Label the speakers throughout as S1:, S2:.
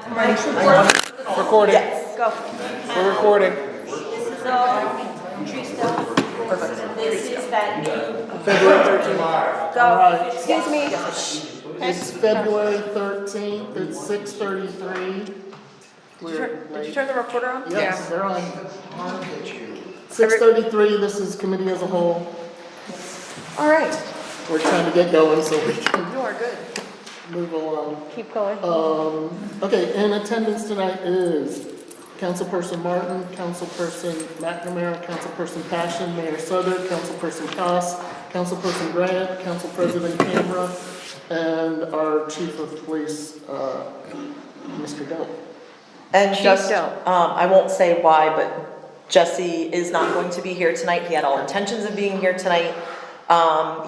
S1: Recording.
S2: Yes.
S3: Go.
S1: We're recording.
S2: This is all tree stuff.
S3: Perfect.
S2: This is that new.
S1: February 13th.
S3: Go.
S1: Alright.
S3: Excuse me.
S1: It's February 13th. It's 6:33.
S3: Did you turn the recorder on?
S1: Yes, they're on. 6:33. This is committee as a whole.
S3: All right.
S1: We're trying to get going so we can
S3: You are good.
S1: move along.
S3: Keep going.
S1: Okay, in attendance tonight is Councilperson Martin, Councilperson McNamara, Councilperson Passion, Mayor Sutter, Councilperson Koss, Councilperson Grant, Council President Camera, and our Chief of Police, Mr. Doe.
S4: And
S3: Chief
S4: just,
S3: Doe.
S4: I won't say why, but Jesse is not going to be here tonight. He had all intentions of being here tonight.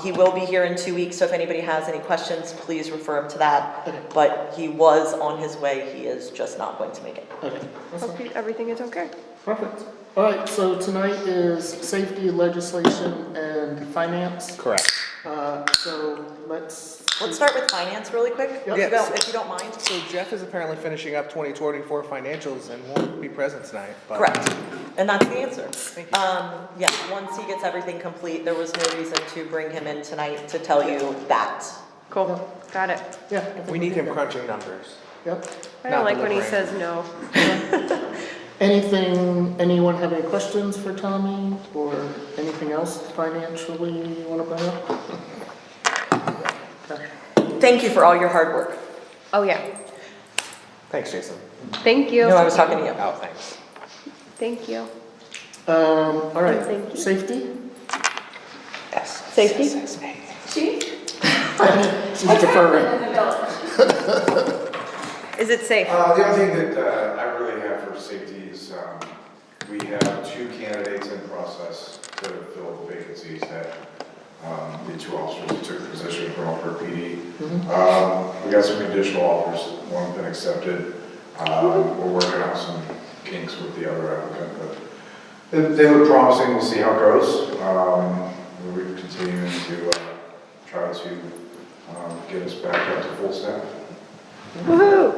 S4: He will be here in 2 weeks, so if anybody has any questions, please refer him to that.
S1: Okay.
S4: But he was on his way. He is just not going to make it.
S1: Okay, that's
S3: Hope
S1: fine.
S3: everything is okay.
S1: Perfect. All right, so tonight is safety, legislation, and finance.
S5: Correct.
S1: So let's
S4: Start with finance really quick,
S1: Yep.
S4: if you don't mind.
S5: So Jeff is apparently finishing up 2024 financials and won't be present tonight. But
S4: Correct. And that's the answer. Yeah, once he gets everything complete, there was no reason to bring him in tonight to tell you that.
S3: Cool. Got it.
S1: Yeah. I think
S5: we need him
S1: good.
S5: crunching numbers.
S1: Yep.
S3: I
S5: Not
S3: don't like when he
S5: delivering.
S3: says no.
S1: Anyone have any questions for Tommy or anything else financially you want to bring up? Okay.
S4: Thank you for all your hard work.
S3: Oh, yeah.
S5: Thanks, Jason.
S3: Thank you.
S4: No, I was talking to you.
S5: Oh, thanks.
S3: Thank you.
S1: All right,
S3: Thank you.
S1: safety?
S5: Yes.
S3: Safety?
S1: She's deferring.
S3: Is it safe?
S6: The only thing that I really have for safety is we have 2 candidates in process to fill the vacancies that the 2 officers that took the position from Elkhart PD. We got some conditional offers, one's been accepted. We're working out some kinks with the other applicant, but they look promising. We'll see how it goes. We're continuing to try to get us back up to full staff.
S3: Woohoo!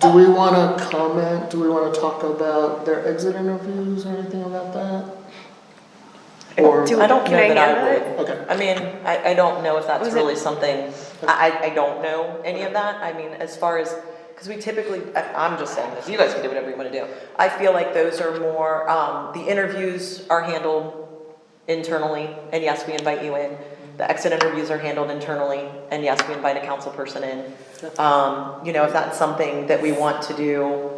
S1: Do we want to comment, do we want to talk about their exit interviews or anything about that? Or,
S4: I don't know
S3: Can I
S4: that I
S3: handle
S4: would.
S1: okay,
S4: I mean, I don't know if that's
S3: Was it-
S4: really something, I don't know any of that. I mean, as far as, because we typically, I'm just saying this, you guys can do whatever you want to do. I feel like those are more, the interviews are handled internally, and yes, we invite you in. The exit interviews are handled internally, and yes, we invite a council person in. You know, if that's something that we want to do,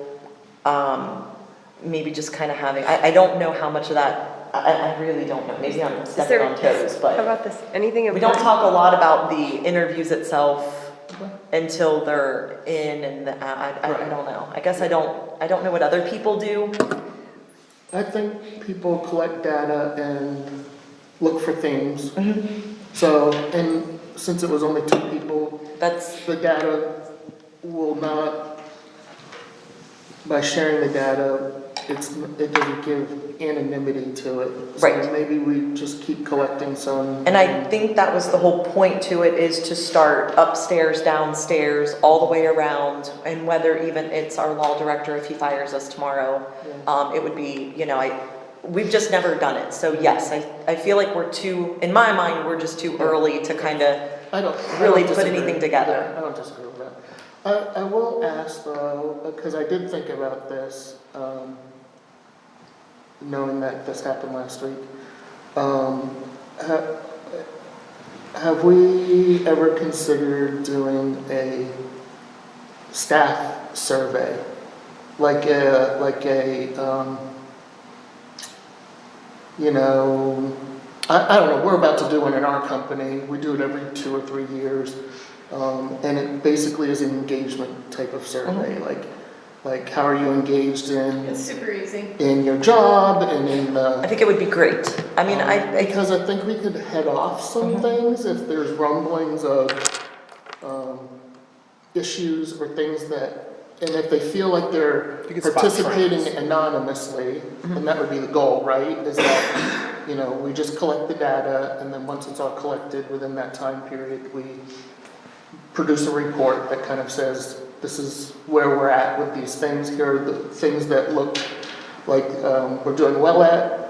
S4: maybe just kind of having, I don't know how much of that, I really don't know. Maybe I'm
S3: Is
S4: stepping
S3: there,
S4: on toes,
S3: how
S4: but
S3: about this? Anything
S4: we don't
S3: important?
S4: talk a lot about the interviews itself until they're in, and I don't know. I guess I don't know what other people do.
S1: I think people collect data and look for things. So, and since it was only 2 people,
S4: That's,
S1: the data will not, by sharing the data, it doesn't give anonymity to it.
S4: Right.
S1: So maybe we just keep collecting some.
S4: and I think that was the whole point to it, is to start upstairs, downstairs, all the way around, and whether even it's our law director, if he fires us tomorrow, it would be, you know, we've just never done it. So yes, I feel like we're too, in my mind, we're just too early to kind of,
S1: I don't
S4: really put
S1: disagree.
S4: anything together.
S1: Yeah, I don't disagree with that. I will ask though, because I did think about this, knowing that this happened last week. Have we ever considered doing a staff survey? Like a, you know, I don't know, we're about to do one in our company. We do it every 2 or 3 years. And it basically is an engagement type of survey, like how are you engaged
S2: It's super easy.
S1: in your job and in
S4: I
S1: the.
S4: think it would be great. I mean,
S1: Because I think we could head off some things if there's rumblings of issues or things that, and if they feel like they're
S5: You could spot
S1: participating
S5: trends.
S1: anonymously, and that would be the goal, right? Is that, you know, we just collect the data, and then once it's all collected within that time period, we produce a report that kind of says, this is where we're at with these things, here are the things that look like we're doing well at.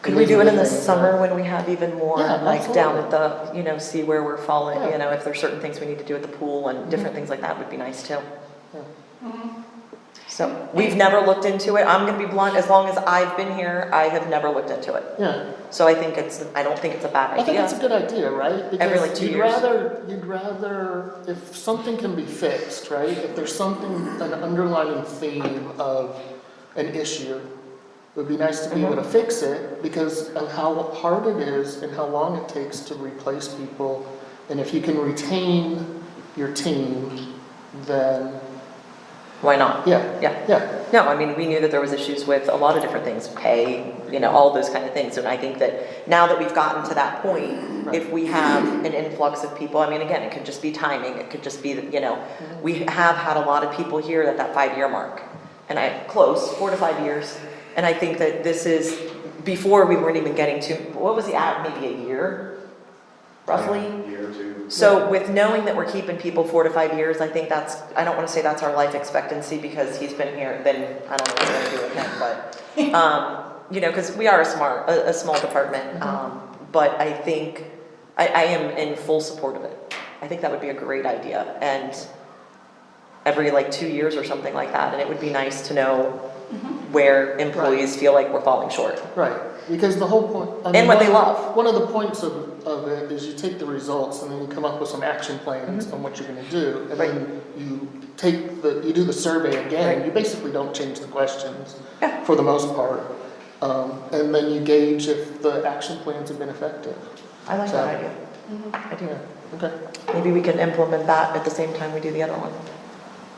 S4: Could we do it in the
S1: These are things
S4: summer when we have even more,
S1: Yeah,
S4: like down
S1: absolutely.
S4: at the, you know, see where we're falling,
S1: Yeah.
S4: you know, if there's certain things we need to do at the pool and different things like that would be nice too. So, we've never looked into it, I'm gonna be blunt, as long as I've been here, I have never looked into it.
S1: Yeah,
S4: So I think I don't think it's a bad
S1: I think it's a
S4: idea.
S1: good idea, right?
S4: Every, like,
S1: Because
S4: 2
S1: you'd
S4: years.
S1: rather, if something can be fixed, right? If there's something, an underlying theme of an issue, it would be nice to be able to fix it because of how hard it is and how long it takes to replace people. And if you can retain your team, then,
S4: Why not?
S1: yeah,
S4: Yeah.
S1: yeah.
S4: No, I mean, we knew that there was issues with a lot of different things, pay, you know, all those kind of things. And I think that now that we've gotten to that point, if we have an influx of people, I mean, again, it could just be timing, it could just be that, you know, we have had a lot of people here at that 5-year mark. And close, 4 to 5 years. And I think that this is, before we weren't even getting to, what was the maybe a year, roughly?
S6: Yeah, year or two.
S4: So with knowing that we're keeping people 4 to 5 years, I think I don't wanna say that's our life expectancy because he's been here, then I don't know what we're gonna do with him, but, you know, cause we are a small department, but I think, I am in full support of it. I think that would be a great idea, and every like 2 years or something like that, and it would be nice to know where employees feel like we're falling short.
S1: Right, because the whole point. I mean,
S4: And what they
S1: one-
S4: love.
S1: One of the points of it is you take the results and then you come up with some action plans on what you're gonna do. And then you you do the survey again,
S4: Right.
S1: you basically don't change the questions
S4: Yeah.
S1: for the most part. And then you gauge if the action plans have been effective.
S4: I like
S1: So-
S4: that idea. I do.
S1: Yeah, okay,
S4: Maybe we can implement that at the same time we do the other one.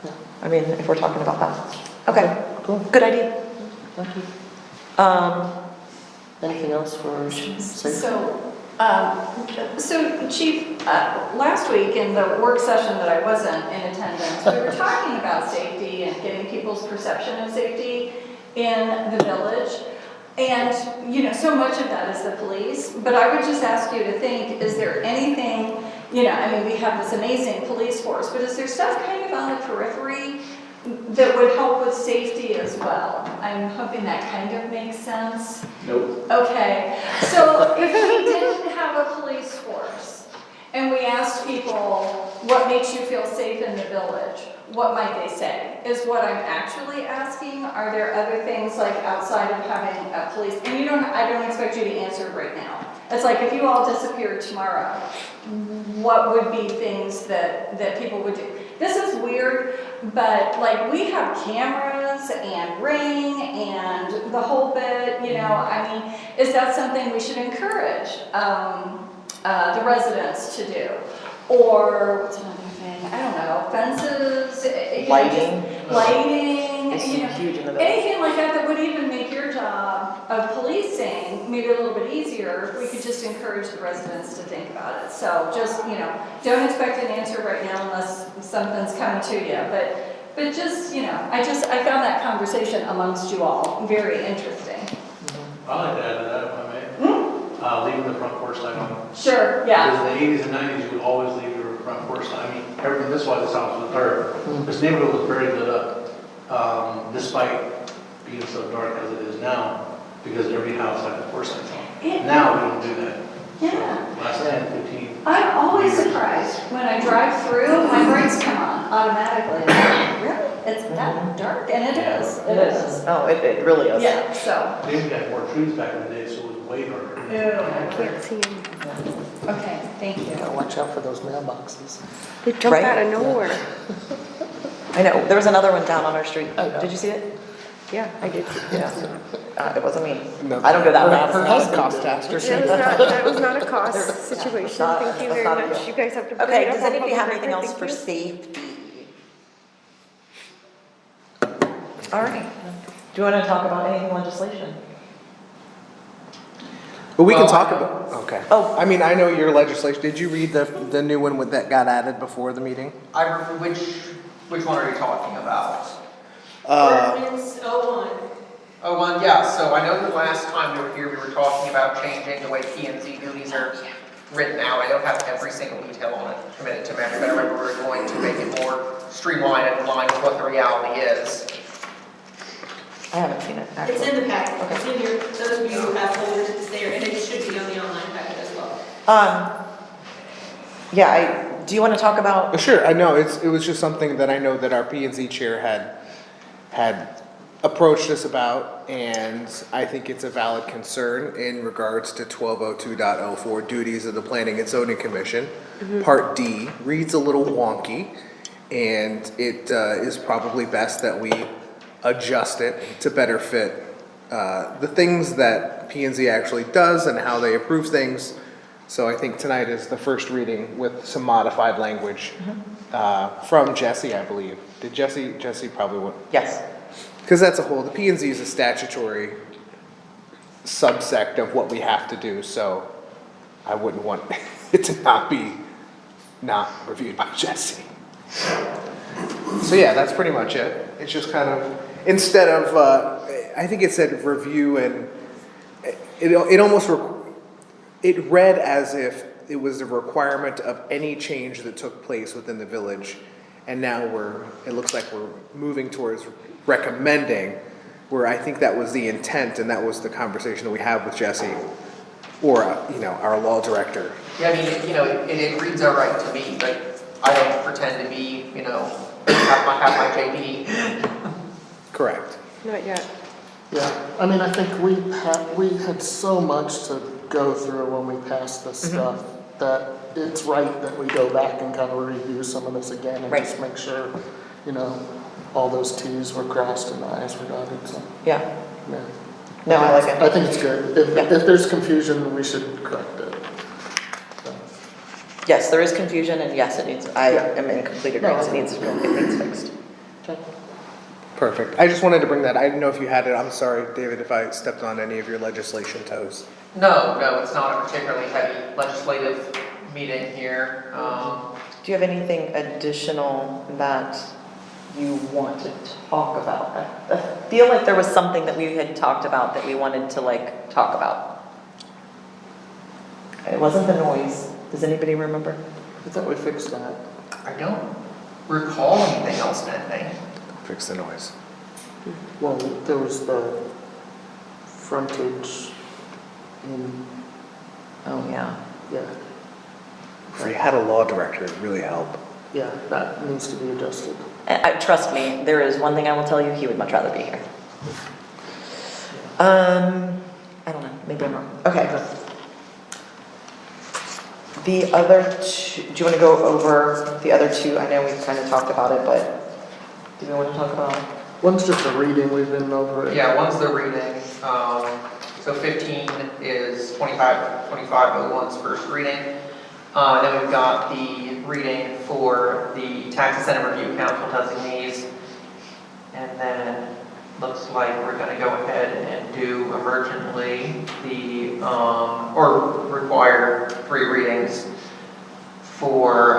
S1: yeah,
S4: I mean, if we're talking about that. Okay,
S1: cool,
S4: good idea.
S1: thank you. Anything else for safety?
S2: So Chief, last week in the work session that I wasn't in attendance, we were talking about safety and getting people's perception of safety in the village. And, you know, so much of that is the police, but I would just ask you to think, is there anything, you know, I mean, we have this amazing police force, but is there stuff kind of on the periphery that would help with safety as well? I'm hoping that kind of makes sense.
S7: Nope.
S2: Okay, so if we didn't have a police force and we asked people, what makes you feel safe in the village? What might they say? Is what I'm actually asking. Are there other things like outside of having a police? And I don't expect you to answer right now. It's like if you all disappeared tomorrow, what would be things that people would do? This is weird, but like we have cameras and Ring and the whole bit, you know, I mean, is that something we should encourage the residents to do? Or what's another thing? I don't know, fences, you know, just lighting,
S4: It's
S2: you know,
S4: huge in the village.
S2: anything like that would even make your job of policing maybe a little bit easier. We could just encourage the residents to think about it. So just, you know, don't expect an answer right now unless something's coming to you. But just, you know, I found that conversation amongst you all very interesting.
S7: I like to add to that, if I may. Leaving the front porch light on.
S2: Sure, yeah.
S7: Because in the 80s and 90s, you would always leave your front porch light. I mean, everything, this is why this house was, or this neighborhood was very lit up, despite being so dark as it is now, because every house had the porch lights on.
S2: It-
S7: Now we don't do that.
S2: Yeah.
S7: Last 10, 15.
S2: I'm always surprised when I drive through, my brakes come on automatically. And I'm like, really? It's that dark? And it is. It is.
S4: Oh, it really is.
S2: Yeah, so.
S7: They even had more trees back in the day, so it was way darker.
S3: Can't see him.
S2: Okay, thank you.
S1: Gotta watch out for those mailboxes.
S3: They jump
S4: Right?
S3: out of nowhere.
S4: I know, there was another one down on our street.
S1: I know.
S4: Did you see it?
S3: Yeah, I did.
S4: Yeah. It wasn't me.
S5: No.
S4: I don't go that
S1: Her
S4: way.
S1: husband
S5: Cost
S1: did.
S5: tasker.
S3: That was not a cost situation.
S4: not-
S3: Thank you
S4: that's
S3: very
S4: not a
S3: much.
S4: deal.
S3: You guys have to. put
S4: Okay,
S3: it up
S4: does
S3: on
S4: anybody
S3: public
S4: have anything
S3: record.
S4: else for
S3: Thank you.
S4: safety? All right. Do you want to talk about anything legislation?
S5: But we can
S8: Well,
S5: talk about, okay.
S4: Oh.
S5: I mean, I know your legislation, did you read the new one that got added before the meeting?
S8: Which one are you talking about?
S2: Ordinance 01.
S8: Oh, one, yeah, so I know the last time we were here, we were talking about changing the way P and Z duties are written out. I don't have every single detail on it committed to memory, but I remember we were going it more streamlined and in line with what the reality is.
S4: I haven't seen it,
S9: It's
S4: actually.
S9: in the packet, it's in your, those of you who have folders, it's there, and it should be on the online packet as well.
S4: Yeah, do you want to talk about,
S5: Sure, I know, it was just something that I know that our P and Z chair had approached us about, and I think it's a valid concern in regards to 1202.04, duties of the Planning and Zoning Commission. Part D reads a little wonky, and it is probably best that we adjust it to better fit the things that P and Z actually does and how they approve things. So I think tonight is the first reading with some modified language from Jesse, I believe. Did Jesse probably would,
S4: yes,
S5: because that's a whole, the P and Z is a statutory subsect of what we have to do, so I wouldn't want it to not be reviewed by Jesse. So yeah, that's pretty much it. It's just kind of, instead of, I think it said review, and it almost, it read as if it was a requirement of any change that took place within the village. And now it looks like we're moving towards recommending, where I think that was the intent, and that was the conversation that we have with Jesse, or, our law director.
S8: Yeah, I mean, it reads all right to me, but I don't pretend to be, have my JD.
S5: Correct.
S3: Not yet.
S1: Yeah, I mean, I think we had so much to go through when we passed this stuff, that it's right that we go back and kind of review some of this again and
S4: Right.
S1: just make sure, all those Ts were crossed and Is were dotted, so,
S4: yeah,
S1: yeah.
S4: no, I like it.
S1: I think it's good. If there's confusion, we should correct it. So,
S4: Yes, there is confusion, and yes, it needs, I
S1: Yeah.
S4: am in complete agreement, it needs fixed.
S1: okay.
S5: Perfect. I just wanted to bring that. I didn't know if you had it. I'm sorry, David, if I stepped on any of your legislation toes.
S8: No, it's not a particularly heavy legislative meeting here.
S4: Do you have anything additional that you want to talk about? I feel like there was something that we had talked about that we wanted to talk about. It wasn't the noise. Does anybody remember?
S1: I thought we fixed that.
S8: I don't recall anything else pending.
S5: Fix the noise.
S1: Well, there was the frontage in,
S4: Oh, yeah.
S1: yeah,
S5: If you had a law director, it'd really help.
S1: yeah, that needs to be adjusted.
S4: Trust me, there is one thing I will tell you, he would much rather be here. I don't know, maybe I'm wrong. Okay. The other two, do you want to go over the other two? I know we've kind of talked about it, but do we want to talk about?
S1: One's just a reading, we've been over it.
S8: Yeah, one's the reading. So 15 is 2501's first reading. Then we've got the reading for the Tax Incentive Review Council designees. And then looks like we're going to go ahead and do emergently or require 3 readings for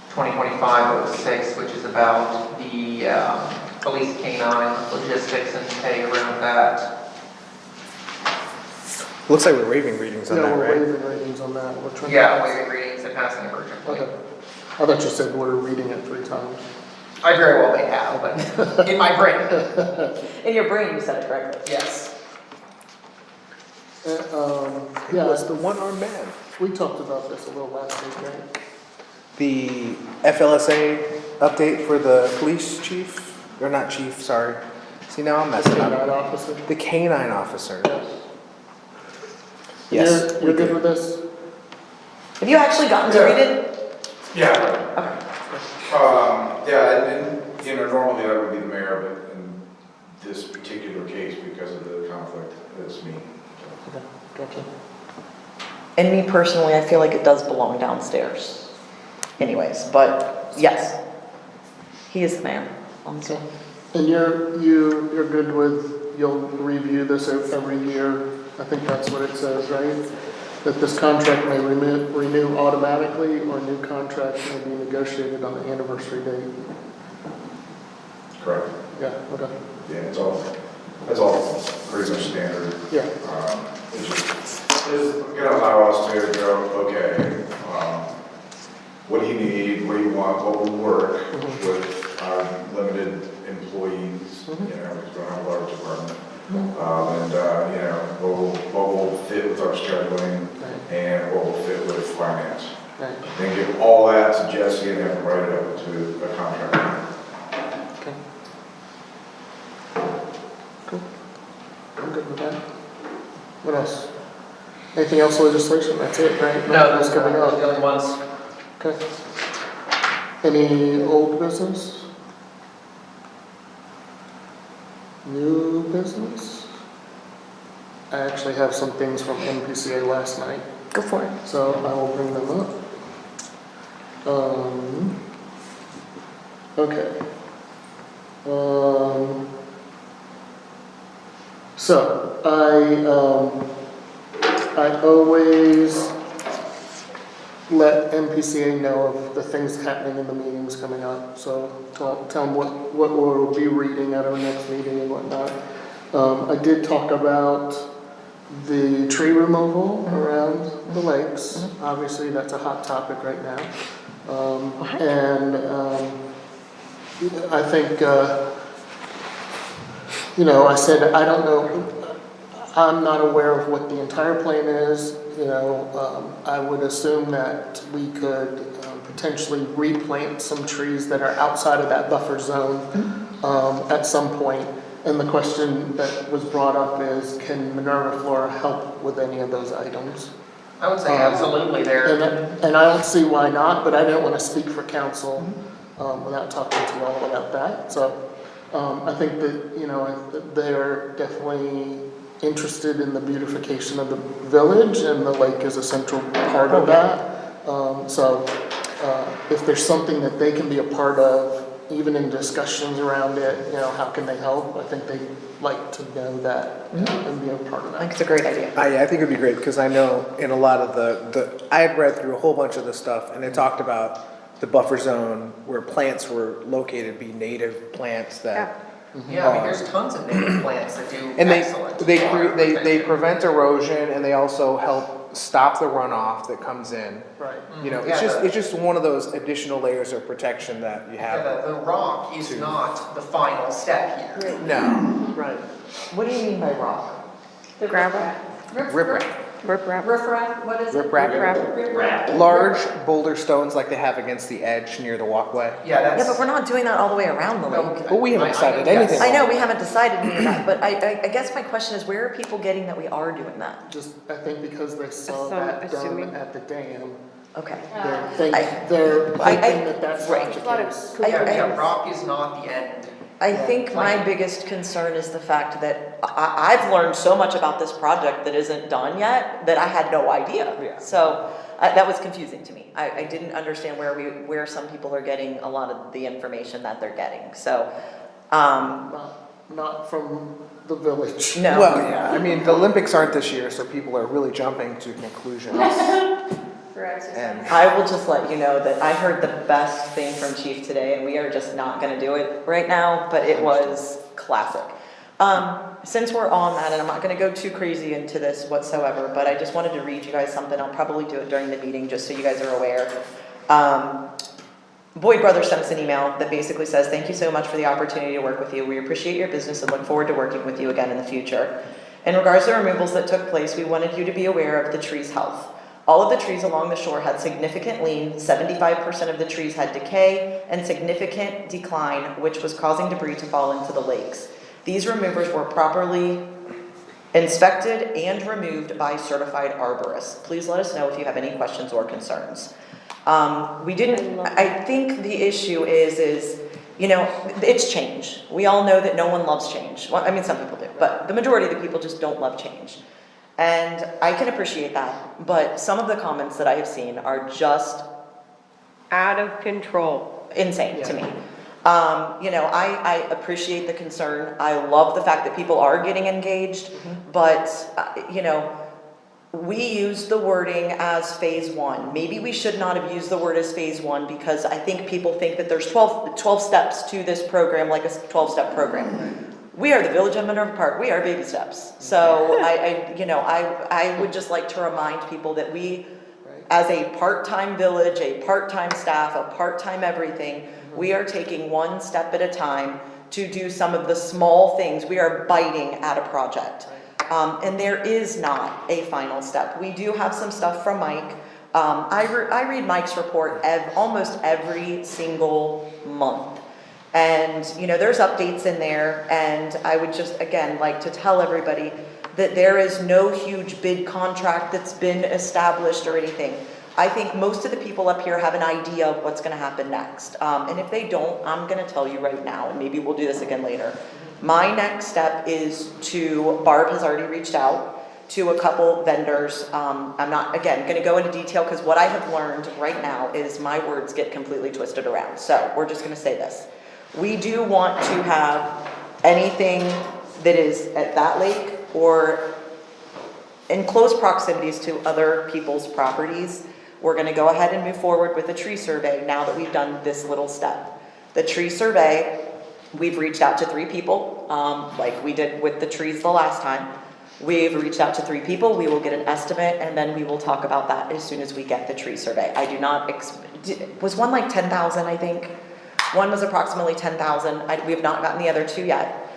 S8: 2025-06, which is about the police canine logistics and pay around that.
S5: Looks like we're waiving readings on
S1: Yeah,
S5: that,
S1: we're
S5: right?
S1: waiving readings on that. Which one?
S8: Yeah, waiving readings and passing emergently.
S1: Okay. I thought you said we're reading it 3 times.
S8: I very well may have, but in my brain,
S4: In your brain, you said it correctly.
S8: yes.
S1: Yeah,
S5: Was the one-armed man.
S1: we talked about this a little last week, right?
S5: The FLSA update for the police chief, or not chief, sorry. See, now I'm messing
S1: That
S5: up.
S1: officer.
S5: The canine officer.
S1: Yes.
S5: Yes,
S1: You're
S5: we
S1: good
S5: did.
S1: with this?
S4: Have you actually gotten to read it?
S6: Yeah.
S4: Okay.
S6: Yeah, and, normally that would be the mayor, but in this particular case, because of the conflict, it's me.
S1: Okay, gotcha.
S4: And me personally, I feel like it does belong downstairs. Anyways, but yes, he is the man.
S1: Okay. And you're good with, you'll review this every year? I think that's what it says, right? That this contract may renew automatically, or new contracts may be negotiated on the anniversary date?
S6: Correct.
S1: Yeah, okay.
S6: Yeah, that's all pretty much standard.
S1: Yeah,
S6: It's just, it's gonna allow us to go, okay, what do you need, what do you want, what will work with our limited employees, you know, because we don't have a large department. And, you know, what will fit with our scheduling and what will fit with finance.
S1: Right.
S6: Then give all that to Jesse and have him write it up to a contract.
S1: Okay. Cool. I'm good with that. What else? Anything else legislation? That's it, right?
S8: No,
S1: Nothing else
S8: those are
S1: coming up.
S8: the only ones.
S1: Okay. Any old business? New business? I actually have some things from MPCA last night,
S3: Go for it.
S1: so I will bring them up. Okay. So I always let MPCA know of the things happening in the meetings coming up. So tell them what we'll be reading at our next meeting and whatnot. I did talk about the tree removal around the lakes. Obviously, that's a hot topic right now. And I think, you know, I said, I don't know, I'm not aware of what the entire plan is. You know, I would assume that we could potentially replant some trees that are outside of that buffer zone at some point. And the question that was brought up is, can Minerva Flora help with any of those items?
S8: I would say absolutely there.
S1: And I don't see why not, but I didn't want to speak for council without talking to you all about that. So I think that, you know, they're definitely interested in the beautification of the village, and the lake is a central part of that. So if there's something that they can be a part of, even in discussions around it, you know, how can they help? I think they'd like to know that and be a part of
S4: I think
S1: that.
S4: it's a great idea.
S5: I think it'd be great, because I know in a lot of I had read through a whole bunch of the stuff, and it talked about the buffer zone where plants were located be native plants that.
S8: Yeah, I mean, there's tons of native plants that do
S5: And
S8: excellent.
S5: they prevent erosion, and they also help stop the runoff that comes in.
S1: Right.
S5: You know,
S8: Yeah,
S5: it's just one of those additional layers of protection that you
S8: Yeah,
S5: have.
S8: the rock is not the final step here.
S5: No.
S1: Right.
S4: What do you mean by rock?
S3: Gravel,
S5: Riprap.
S3: riprap.
S2: Riffraff, what is it?
S5: Riprap.
S2: Riffraff.
S5: Large boulder stones like they have against the edge near the walkway.
S8: Yeah, that's.
S4: Yeah, but we're not doing that all the way around the lake.
S5: But we haven't decided
S8: yes.
S5: anything.
S4: I know, we haven't decided any of that, but I guess my question is, where are people getting that we are doing that?
S1: Just, I think because they saw
S3: Some
S1: that done
S3: assuming.
S1: at the dam,
S4: Okay.
S1: they're
S4: I-
S1: hoping that that's
S4: right.
S1: not the
S3: There's a lot of
S1: case.
S8: Yeah, rock is not the end.
S4: I think my biggest concern is the fact that I've learned so much about this project that isn't done yet that I had no idea.
S5: Yeah.
S4: So that was confusing to me. I didn't understand where some people are getting a lot of the information that they're getting. So,
S1: Not from the village.
S4: no.
S5: Well, yeah, I mean, the Olympics aren't this year, so people are really jumping to conclusions.
S9: For exercise.
S5: And
S4: I will just let you know that I heard the best thing from Chief today, and we are just not gonna do it right now, but it was classic. Since we're on that, and I'm not gonna go too crazy into this whatsoever, but I just wanted to read you guys something. I'll probably do it during the meeting, just so you guys are aware. Boyd Brothers sent us an email that basically says, "Thank you so much for the opportunity to work with you. We appreciate your business and look forward to working with you again in the future. In regards to the removals that took place, we wanted you to be aware of the trees' health. All of the trees along the shore had significant lean, 75% of the trees had decay, and significant decline, which was causing debris to fall into the lakes. These removers were properly inspected and removed by certified arborists. Please let us know if you have any questions or concerns." I think the issue is, you know, it's change. We all know that no one loves change. Well, I mean, some people do, but the majority of the people just don't love change. And I can appreciate that, but some of the comments that I have seen are just
S3: Out of control.
S4: insane to me. You know, I appreciate the concern. I love the fact that people are getting engaged, but, you know, we used the wording as phase one. Maybe we should not have used the word as phase one, because I think people think that there's 12 steps to this program, like a 12-step program. We are the Village of Minerva Park. We are baby steps. So I would just like to remind people that we, as a part-time village, a part-time staff, a part-time everything, we are taking one step at a time to do some of the small things. We are biting at a project. And there is not a final step. We do have some stuff from Mike. I read Mike's report almost every single month. And, you know, there's updates in there, and I would just, again, like to tell everybody that there is no huge bid contract that's been established or anything. I think most of the people up here have an idea of what's gonna happen next. And if they don't, I'm gonna tell you right now, and maybe we'll do this again later. My next step is Barb has already reached out to a couple vendors. I'm not, again, gonna go into detail, because what I have learned right now is my words get completely twisted around. So we're just gonna say this. We do want to have anything that is at that lake or in close proximities to other people's properties. We're gonna go ahead and move forward with a tree survey now that we've done this little step. The tree survey, we've reached out to 3 people, like we did with the trees the last time. We've reached out to 3 people, we will get an estimate, and then we will talk about that as soon as we get the tree survey. I do not, was one like 10,000, I think? One was approximately 10,000, we have not gotten the other 2 yet.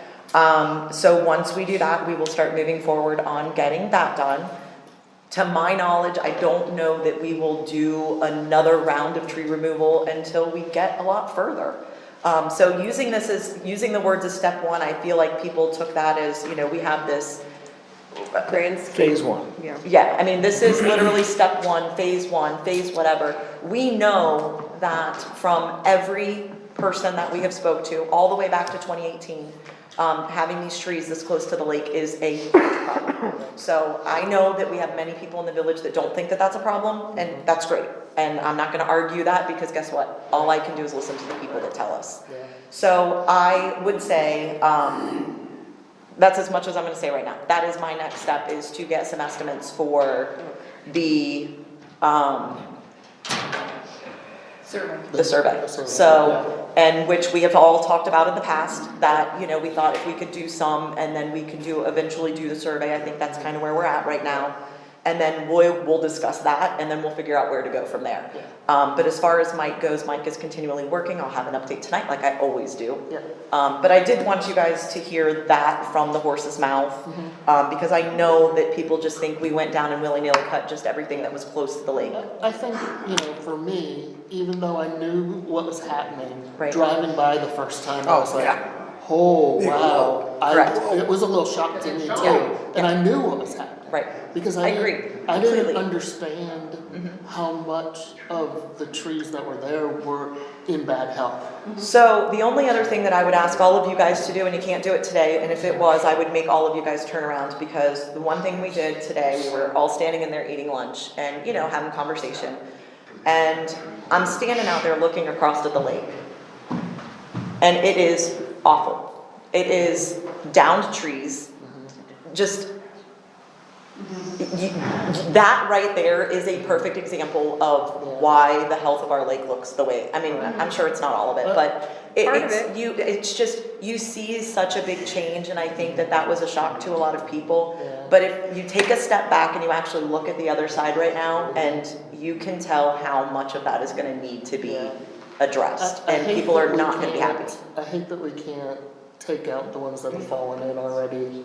S4: So once we do that, we will start moving forward on getting that done. To my knowledge, I don't know that we will do another round of tree removal until we get a lot further. So using the words as step 1, I feel like people took that as, you know, we have this
S3: Grand scheme.
S5: Phase 1.
S3: Yeah.
S4: yeah, I mean, this is literally step 1, phase whatever. We know that from every person that we have spoke to, all the way back to 2018, having these trees this close to the lake is a huge problem. So I know that we have many people in the village that don't think that that's a problem, and that's great. And I'm not gonna argue that, because guess what? All I can do is listen to the people that tell us.
S1: Yeah.
S4: So I would say, that's as much as I'm gonna say right now. That is my next step, is to get some estimates for the survey. So, and which we have all talked about in the past, that, you know, we thought if we could do some, and then we could eventually do the survey. I think that's kind of where we're at right now. And then we'll discuss that, and then we'll figure out where to go from there.
S1: Yeah.
S4: But as far as Mike goes, Mike is continually working. I'll have an update tonight, like I always do.
S1: Yeah.
S4: But I did want you guys to hear that from the horse's mouth, because I know that people just think we went down and willy-nilly cut just everything that was close to the lake.
S1: I think, you know, for me, even though I knew what was happening,
S4: Right.
S1: driving by the first time, I
S5: Oh,
S1: was like,
S5: yeah.
S1: oh, wow.
S4: Correct.
S1: It was a little shock to me too,
S4: Yeah.
S1: and I knew what was happening.
S4: Right.
S1: Because
S4: I
S1: I
S4: agree,
S1: didn't, I didn't
S4: completely.
S1: understand how much of the trees that were there were in bad health.
S4: So the only other thing that I would ask all of you guys to do, and you can't do it today, and if it was, I would make all of you guys turn around, because the one thing we did today, we were all standing in there eating lunch and, you know, having conversation. And I'm standing out there looking across at the lake. And it is awful. It is downed trees, just that right there is a perfect example of why the health of our lake looks the way. I mean, I'm sure it's not all of it, but
S3: Part of
S4: it's just, you see such a big change, and I think that was a shock to a lot of people.
S1: Yeah.
S4: But if you take a step back and you actually look at the other side right now, and you can tell how much of that is gonna need to be
S1: Yeah.
S4: addressed,
S1: I
S4: and
S1: hate
S4: people
S1: that
S4: are
S1: we
S4: not gonna be happy.
S1: can't- I hate that we can't take out the ones that have fallen in already.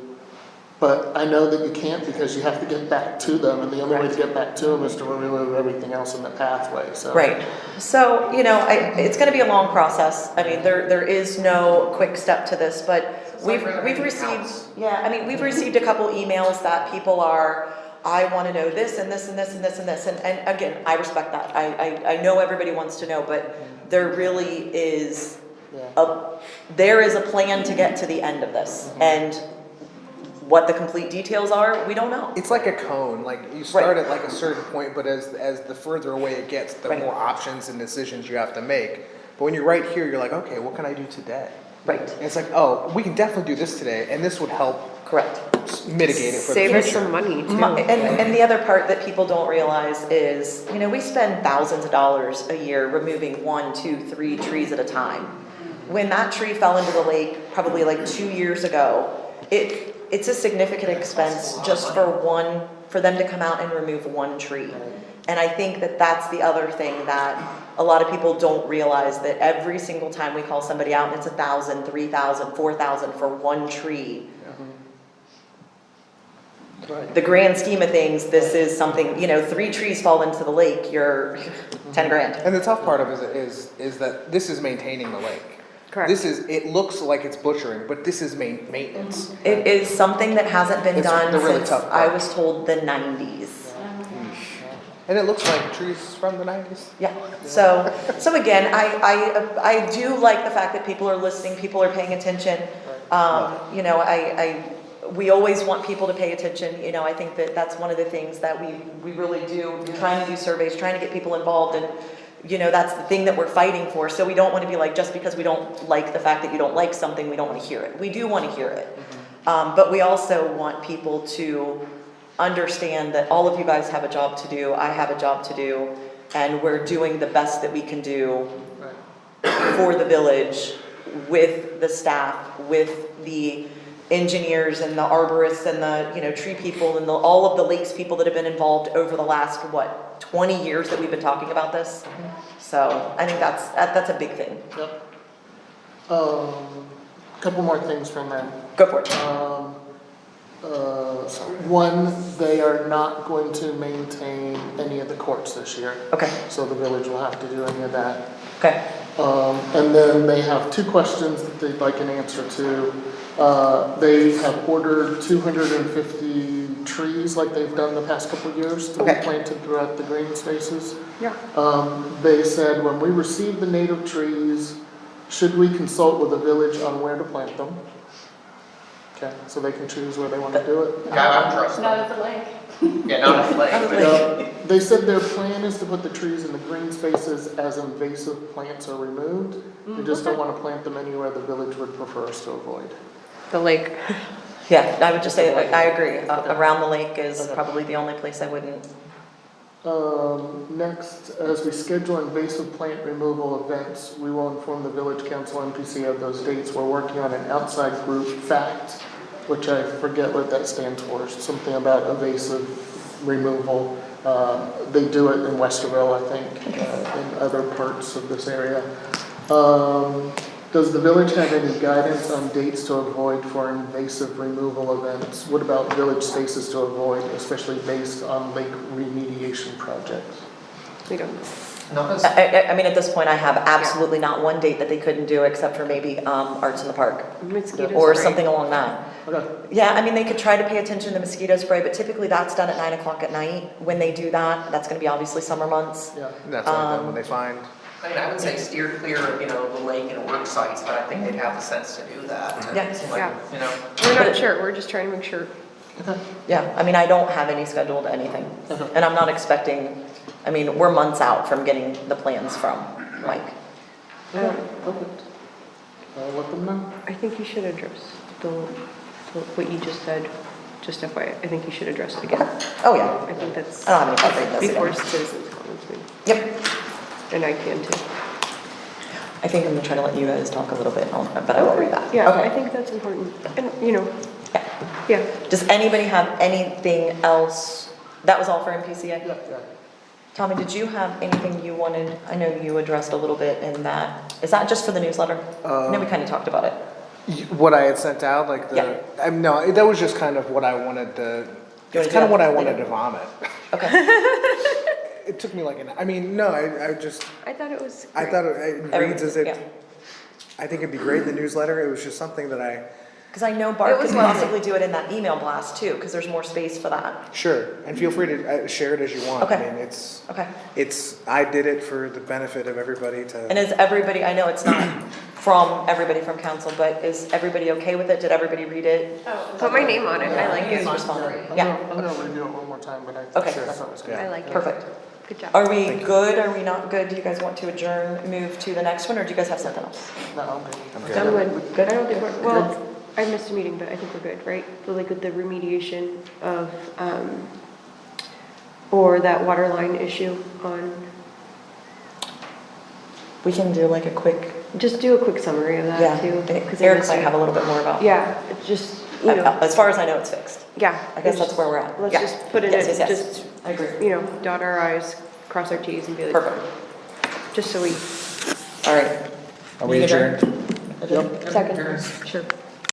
S1: But I know that you can't, because you have to get back to them, and the only way to get back to them is to remove everything else in the pathway, so.
S4: Right, so, you know, it's gonna be a long process. I mean, there is no quick step to this, but we've received, we've received a couple emails that people are, I wanna know this and this and this and this and this, and again, I respect that. I know everybody wants to know, but there really is there is a plan to get to the end of this, and what the complete details are, we don't know.
S5: It's like a cone, like you start at like a certain point, but as the further away it gets, the
S4: Right.
S5: more options and decisions you have to make. But when you're right here, you're like, okay, what can I do today?
S4: Right,
S5: And it's like, oh, we can definitely do this today, and this would help
S4: correct.
S5: mitigate it for the
S3: Save us
S5: future.
S3: some money too.
S4: And the other part that people don't realize is, you know, we spend thousands of dollars a year removing 1, 2, 3 trees at a time. When that tree fell into the lake, probably like 2 years ago, it's a significant expense just for one for them to come out and remove one tree. And I think that that's the other thing that a lot of people don't realize, that every single time we call somebody out and it's 1,000, 3,000, 4,000 for one tree. The grand scheme of things, this is something, 3 trees fall into the lake, you're 10 grand.
S5: And the tough part of it is that this is maintaining the lake.
S3: Correct.
S5: It looks like it's butchering, but this is maintenance.
S4: It is something that hasn't been
S5: It's
S4: done
S5: the really
S4: since,
S5: tough
S4: I
S5: part.
S4: was told, the 90s.
S5: And it looks like trees from the 90s.
S4: Yeah, so again, I do like the fact that people are listening, people are paying attention. We always want people to pay attention, I think that that's one of the things that we really do. We're trying to do surveys, trying to get people involved, and, that's the thing that we're fighting for. So we don't want to be like, just because we don't like the fact that you don't like something, we don't want to hear it. We do want to hear it. But we also want people to understand that all of you guys have a job to do, I have a job to do, and we're doing the best that we can do for the village, with the staff, with the engineers and the arborists and the tree people and all of the lakes people that have been involved over the last 20 years that we've been talking about this. So I think that's a big thing.
S1: Yep. Couple more things from them.
S4: Go for it.
S1: One, they are not going to maintain any of the courts this year,
S4: Okay.
S1: so the village will have to do any of that.
S4: Okay.
S1: And then they have 2 questions that they'd like an answer to. They have ordered 250 trees like they've done the past couple of years to be
S4: Okay.
S1: planted throughout the green spaces.
S3: Yeah.
S1: They said, when we receive the native trees, should we consult with the village on where to plant them? Okay, so they can choose where they want to do it.
S8: Yeah, I would trust
S2: Not
S8: them.
S2: at the lake.
S8: Yeah, not at the lake, but
S1: They said their plan is to put the trees in the green spaces as invasive plants are removed. They just don't want to plant them anywhere the village would prefer us to avoid.
S3: The lake.
S4: Yeah, I would just say, I agree. Around the lake is probably the only place I wouldn't.
S1: Next, as we schedule invasive plant removal events, we will inform the village council MPC of those dates. We're working on an outside group FACT, which I forget what that stands for, something about invasive removal. They do it in Westerville, I think, in other parts of this area. Does the village have any guidance on dates to avoid for invasive removal events? What about village spaces to avoid, especially based on lake remediation projects?
S3: We don't know.
S8: not as,
S4: I mean, at this point, I have absolutely not one date that they couldn't do, except for maybe Arts in the Park,
S3: Mosquito
S4: or
S3: spray.
S4: something along that.
S1: Okay,
S4: Yeah, I mean, they could try to pay attention to the mosquito spray, but typically that's done at 9 o'clock at night. When they do that, that's gonna be obviously summer months.
S1: yeah.
S5: And that's only done when they find.
S8: I mean, I would say steer clear of, the lake and work sites, but I think they'd have the sense to do that.
S4: Yeah.
S8: Like,
S3: We're not sure, we're just trying to make sure.
S4: Yeah, I mean, I don't have any scheduled anything.
S1: Okay.
S4: And I'm not expecting, we're months out from getting the plans from Mike.
S1: Okay, perfect. I'll let them know.
S3: I think you should address what you just said, just FYI. I think you should address it again.
S4: Oh, yeah.
S3: I think that's
S4: I don't have any problem reading this
S3: before
S4: again.
S3: citizens comments, maybe.
S4: Yep.
S3: And I can too.
S4: I think I'm gonna try to let you guys talk a little bit, but I won't read that.
S3: Yeah, I
S4: Okay.
S3: think that's important. And,
S4: Yeah.
S3: yeah.
S4: Does anybody have anything else? That was all for MPCA?
S1: Yeah.
S4: Tommy, did you have anything you wanted? I know you addressed a little bit in that. Is that just for the newsletter? I know we kind of talked about it.
S5: What I had sent out, like
S4: Yeah.
S5: no, that was just kind of what I wanted to,
S4: You wanna
S5: it's
S4: do
S5: kind of
S4: that
S5: what I
S4: later?
S5: wanted to vomit.
S4: Okay.
S5: It took me like no, I just,
S3: I thought it was
S5: I
S3: great.
S5: thought it reads as if,
S4: Yeah.
S5: I think it'd be great in the newsletter, it was just something that
S4: Because I know
S3: It
S4: Bart
S3: was
S4: could
S3: lovely.
S4: possibly do it in that email blast too, because there's more space for that.
S5: sure, and feel free to share it as you want.
S4: Okay.
S5: I mean,
S4: Okay.
S5: I did it for the benefit of everybody
S4: And
S5: to,
S4: is everybody, I know it's not from everybody from council, but is everybody okay with it? Did everybody read it?
S3: Put my name on it, I like
S4: Who's
S3: it.
S4: responding?
S1: I'm
S4: Yeah,
S1: gonna redo it one more time, but
S4: Okay.
S1: I thought it was good.
S5: Yeah.
S3: I like it.
S4: perfect.
S3: Good job.
S4: Are we good? Are we not good? Do you guys want to adjourn, move to the next one, or do you guys have something else?
S1: No, I'm good.
S5: I'm
S3: I'm
S5: good.
S3: good. I don't think we're, well, I missed a meeting, but I think we're good, right? So like with the remediation of, or that water line issue on,
S4: We can do like a quick,
S3: just do a quick summary of
S4: yeah.
S3: that too. 'cause I
S4: Eric
S3: missed
S4: might
S3: it.
S4: have a little bit more about.
S3: Yeah, it's just you know,
S4: As far as I know, it's fixed.
S3: yeah.
S4: I guess that's where we're at.
S3: Let's
S4: Yeah.
S3: just put it
S4: Yes,
S3: in,
S4: yes, yes.
S3: just,
S4: I agree.
S3: you know, dot our i's, cross our t's and be like,
S4: Perfect.
S3: just so we.
S4: All right.
S5: Are we adjourned?
S4: Second.
S3: Sure.